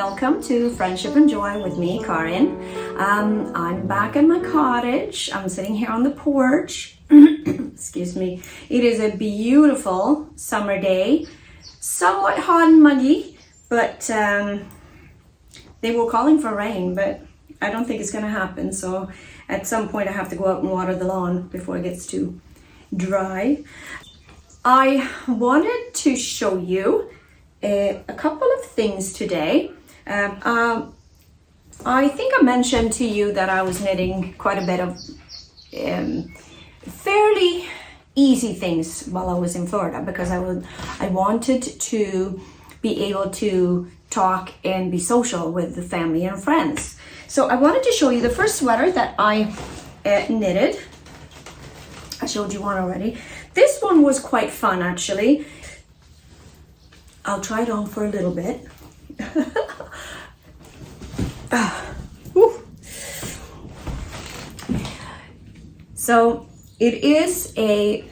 welcome to Friendship and Joy with me, Katrine. I'm back in my cottage. I'm sitting here on the porch. Excuse me. It is a beautiful summer day, somewhat hot and muggy, but they were calling for rain, but I don't think it's going to happen. So at some point I have to go out and water the lawn before it gets too dry. I wanted to show you a couple of things today. I think I mentioned to you that I was knitting quite a bit of fairly easy things while I was in Florida, because I wanted to be able to talk and be social with the family and friends. So I wanted to show you the first sweater that I knitted. I showed you one already. This one was quite fun, actually. I'll try it on for a little bit. So it is a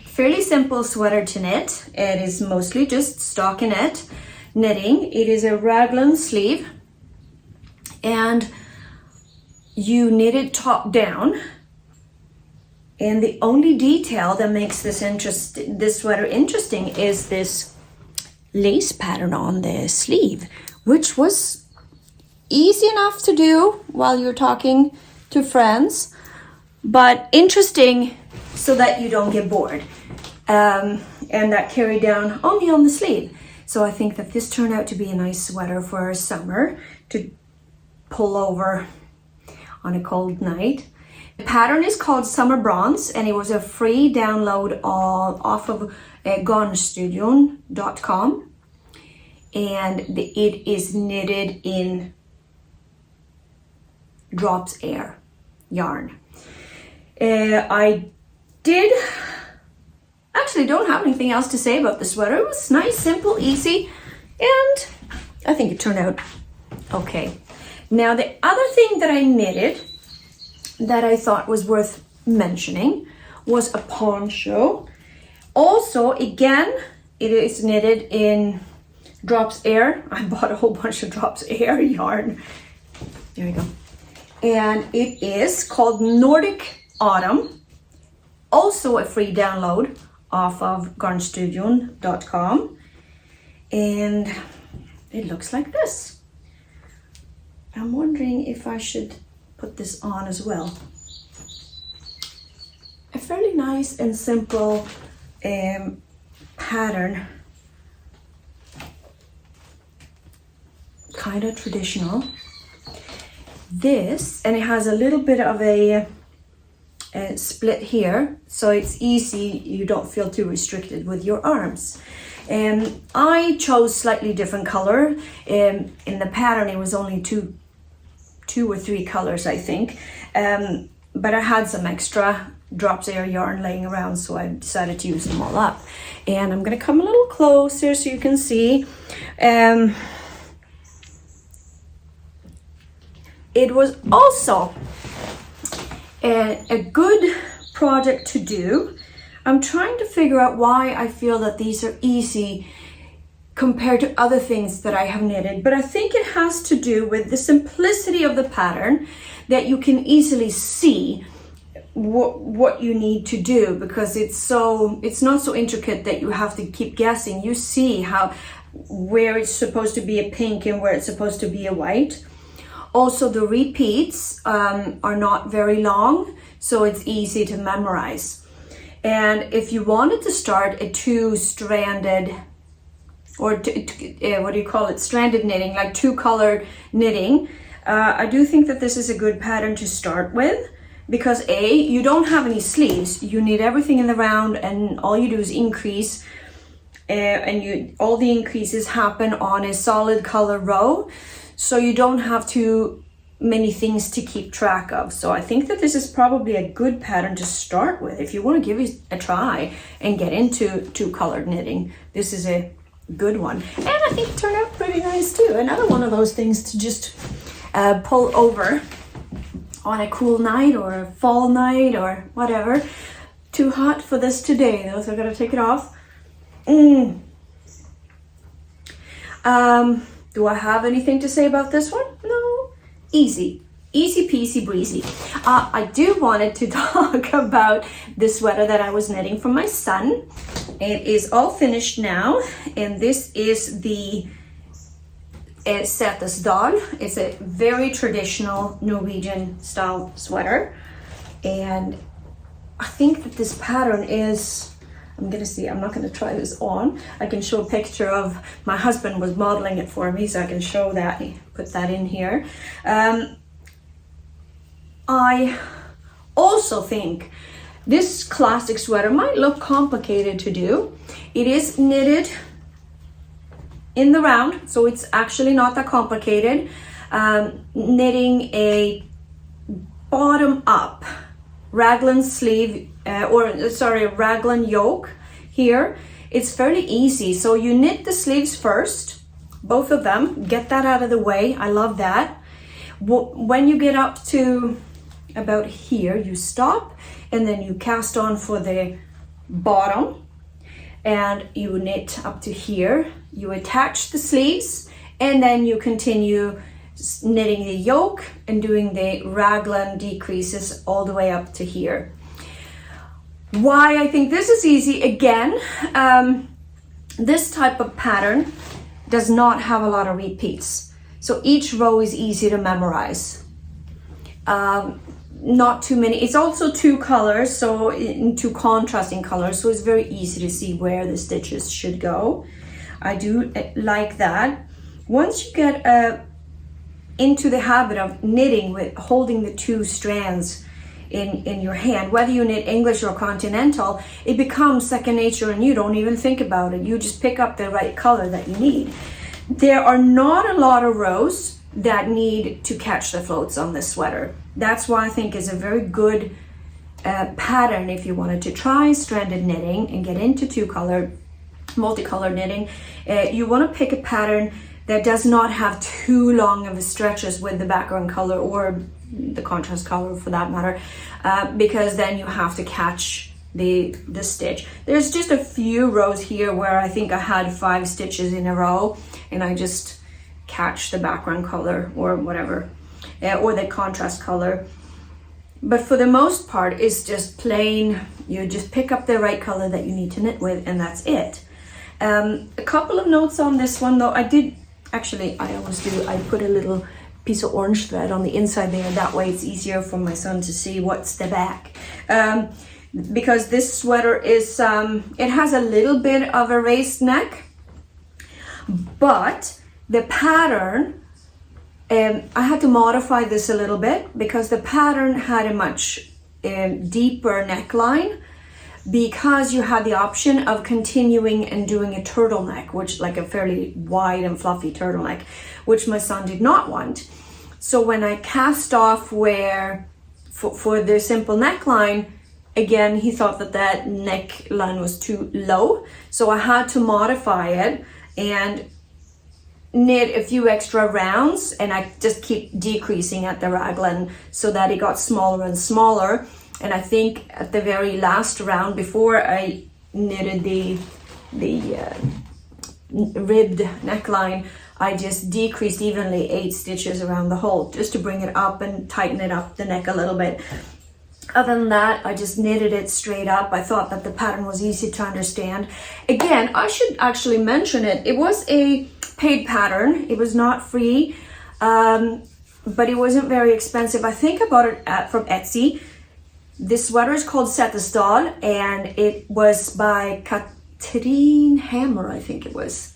fairly simple sweater to knit. It is mostly just stockinette knitting. It is a raglan sleeve, and you knit it top down. And the only detail that makes this sweater interesting is this lace pattern on the sleeve, which was easy enough to do while you're talking to friends, but interesting so that you don't get bored. And that carried down only on the sleeve. So I think that this turned out to be a nice sweater for summer to pull over on a cold night. The pattern is called Summer Bronze, and it was a free download off of garnstudio.com, and it is knitted in Drops Air yarn. I actually don't have anything else to say about the sweater. It was nice, simple, easy, and I think it turned out okay. Now the other thing that I knitted that I thought was worth mentioning was a poncho. Also, again, it is knitted in Drops Air. I bought a whole bunch of Drops Air yarn. There we go. And it is called Nordic Autumn. Also a free download off of garnstudio.com. And it looks like this. I'm wondering if I should put this on as well. A fairly nice and simple pattern, kind of traditional. This, and it has a little bit of a split here, so it's easy, you don't feel too restricted with your arms. I chose slightly different color. In the pattern it was only two or three colors, I think, but I had some extra Drops Air yarn laying around, so I decided to use them all up. And I'm gonna come a little closer so you can see. It was also a good project to do. I'm trying to figure out why I feel that these are easy compared to other things that I have knitted, but I think it has to do with the simplicity of the pattern, that you can easily see what you need to do, because it's not so intricate that you have to keep guessing. You see where it's supposed to be a pink and where it's supposed to be a white. Also, the repeats are not very long, so it's easy to memorize. And if you wanted to start a two-stranded, or what do you call it, stranded knitting, like two-colored knitting, I do think that this is a good pattern to start with, because you don't have any sleeves. You knit everything in the round, and all you do is increase, and all the increases happen on a solid color row, so you don't have too many things to keep track of. So I think that this is probably a good pattern to start with if you want to give it a try and get into two-colored knitting. This is a good one, and I think it turned out pretty nice too. Another one of those things to just pull over on a cool night or a fall night or whatever. Too hot for this today though, so I gotta take it off. Do I have anything to say about this one? No. Easy. Easy peasy breezy. I do wanted to talk about the sweater that I was knitting for my son. It is all finished now, and this is the Setesdal. It's a very traditional Norwegian style sweater, and I think that this pattern is, I'm gonna see, I'm not gonna try this on. I can show a picture of, my husband was modeling it for me, so I can show that, put that in here. I also think this classic sweater might look complicated to do. It is knitted in the round, so it's actually not that complicated. Knitting a bottom up raglan sleeve, raglan yoke here. It's fairly easy. So you knit the sleeves first, both of them, get that out of the way. I love that. When you get up to about here, you stop, and then you cast on for the bottom, and you knit up to here. You attach the sleeves, and then you continue knitting the yoke and doing the raglan decreases all the way up to here. Why I think this is easy, again, this type of pattern does not have a lot of repeats, so each row is easy to memorize. Not too many. It's also two colors, so in two contrasting colors, so it's very easy to see where the stitches should go. I do like that. Once you get into the habit of knitting with holding the two strands in your hand, whether you knit English or continental, it becomes second nature and you don't even think about it. You just pick up the right color that you need. There are not a lot of rows that need to catch the floats on this sweater. That's why I think is a very good pattern if you wanted to try stranded knitting and get into multicolored knitting. You want to pick a pattern that does not have too long of a stretches with the background color or the contrast color for that matter, because then you have to catch the stitch. There's just a few rows here where I think I had 5 stitches in a row and I just catch the background color or whatever, or the contrast color. But for the most part, it's just plain, you just pick up the right color that you need to knit with, and that's it. A couple of notes on this one though. I always do, I put a little piece of orange thread on the inside there, that way it's easier for my son to see what's the back. Because this sweater is, it has a little bit of a raised neck, but the pattern, I had to modify this a little bit because the pattern had a much deeper neckline, because you had the option of continuing and doing a turtleneck, which like a fairly wide and fluffy turtleneck, which my son did not want. So when I cast off where for the simple neckline, again, he thought that neckline was too low. So I had to modify it and knit a few extra rounds, and I just keep decreasing at the raglan so that it got smaller and smaller. And I think at the very last round before I knitted the ribbed neckline, I just decreased evenly 8 stitches around the hole just to bring it up and tighten it up the neck a little bit. Other than that, I just knitted it straight up. I thought that the pattern was easy to understand. Again, I should actually mention it. It was a paid pattern. It was not free, but it wasn't very expensive. I think I bought it from Etsy. This sweater is called Setesdal, and it was by Katrine Hammer, I think it was.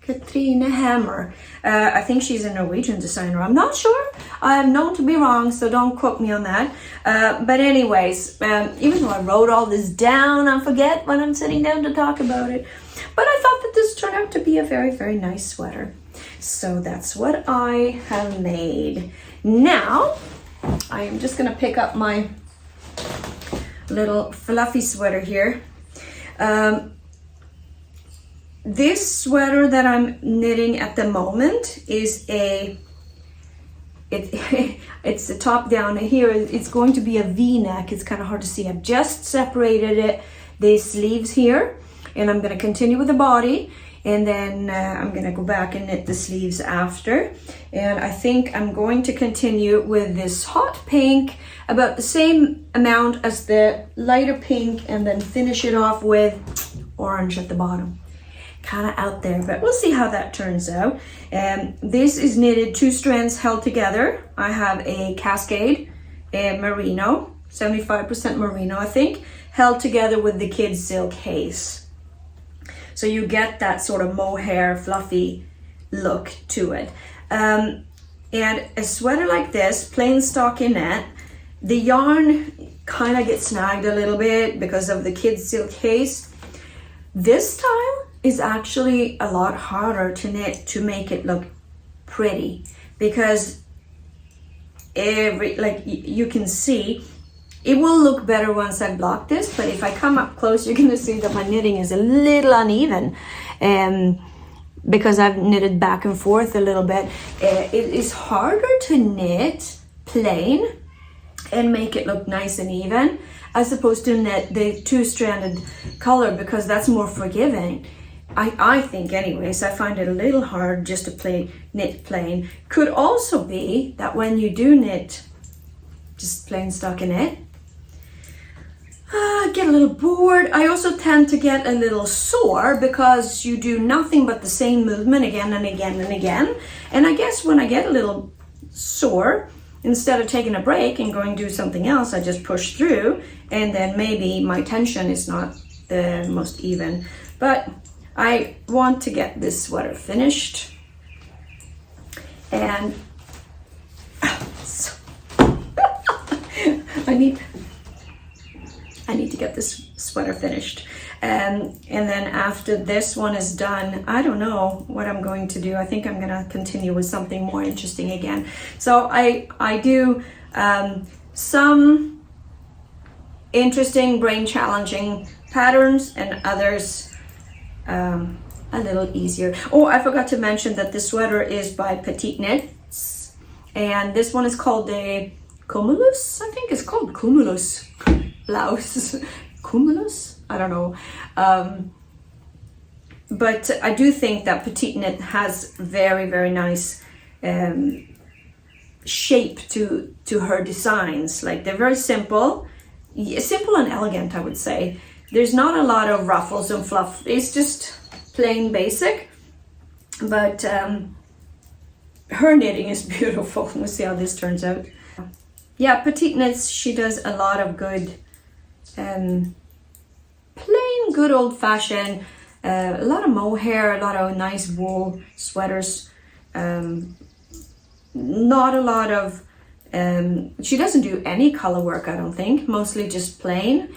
Katrine Hammer. I think she's a Norwegian designer. I'm not sure. I'm known to be wrong, so don't quote me on that. But anyways, even though I wrote all this down, I forget when I'm sitting down to talk about it. But I thought that this turned out to be a very, very nice sweater. So that's what I have made. Now, I am just going to pick up my little fluffy sweater here. This sweater that I'm knitting at the moment is it's the top down here. It's going to be a V-neck. It's kind of hard to see. I've just separated the sleeves here, and I'm going to continue with the body. and then I'm gonna go back and knit the sleeves after. And I think I'm going to continue with this hot pink, about the same amount as the lighter pink, and then finish it off with orange at the bottom. Kind of out there, but we'll see how that turns out. This is knitted 2 strands held together. I have a Cascade, a merino, 75% merino I think, held together with the kids silk haze. So you get that sort of mohair fluffy look to it. And a sweater like this, plain stockinette, the yarn kind of gets snagged a little bit because of the kids silk haze. This style is actually a lot harder to knit to make it look pretty, because you can see it will look better once I block this, but if I come up close, you're going to see that my knitting is a little uneven, because I've knitted back and forth a little bit. It is harder to knit plain and make it look nice and even, as opposed to knit the 2-stranded color, because that's more forgiving. I think anyways. I find it a little hard just to knit plain. Could also be that when you do knit just plain stockinette, get a little bored. I also tend to get a little sore because you do nothing but the same movement again and again and again. And I guess when I get a little sore, instead of taking a break and going to do something else, I just push through, and then maybe my tension is not the most even. But I want to get this sweater finished, and I need to get this sweater finished. And then after this one is done, I don't know what I'm going to do. I think I'm going to continue with something more interesting again. So I do some interesting, brain challenging patterns, and others a little easier. Oh, I forgot to mention that this sweater is by Petite Knits, and this one is called the Cumulus. I think it's called Cumulus blouse. Cumulus? I don't know. But I do think that Petite Knit has very, very nice shape to her designs. Like, they're very simple and elegant, I would say. There's not a lot of ruffles and fluff. It's just plain basic. But her knitting is beautiful. We'll see how this turns out. Yeah, Petite Knits, she does a lot of good, plain, good old-fashioned, a lot of mohair, a lot of nice wool sweaters. Not a lot of, she doesn't do any color work, I don't think, mostly just plain.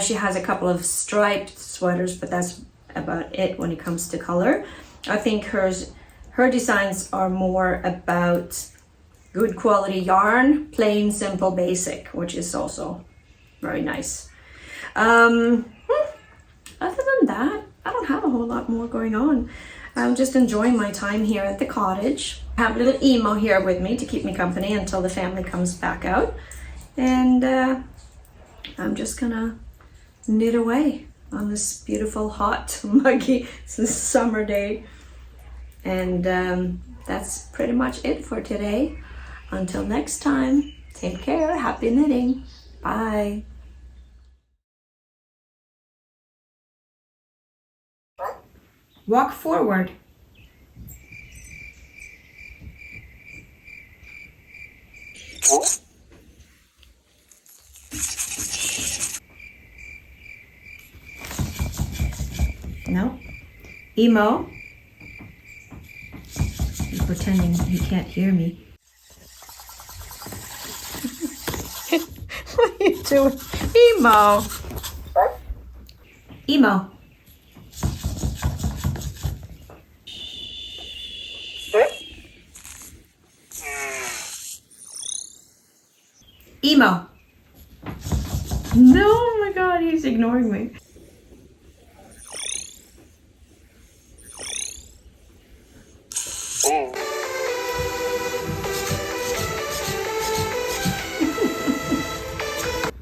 She has a couple of striped sweaters, but that's about it when it comes to color. I think her designs are more about good quality yarn, plain, simple, basic, which is also very nice. Other than that, I don't have a whole lot more going on. I'm just enjoying my time here at the cottage. I have a little emo here with me to keep me company until the family comes back out. And I'm just gonna knit away on this beautiful, hot, muggy summer day. And that's pretty much it for today. Until next time, take care, happy knitting, bye. Walk forward. No. Emo. He's pretending he can't hear me. What are you doing? Emo. Emo. Emo. No, oh my God, he's ignoring me.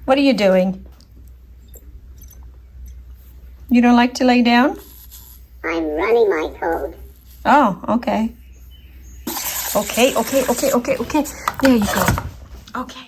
What are you doing? You don't like to lay down? I'm running my code. Oh, okay. Okay. There you go. Okay.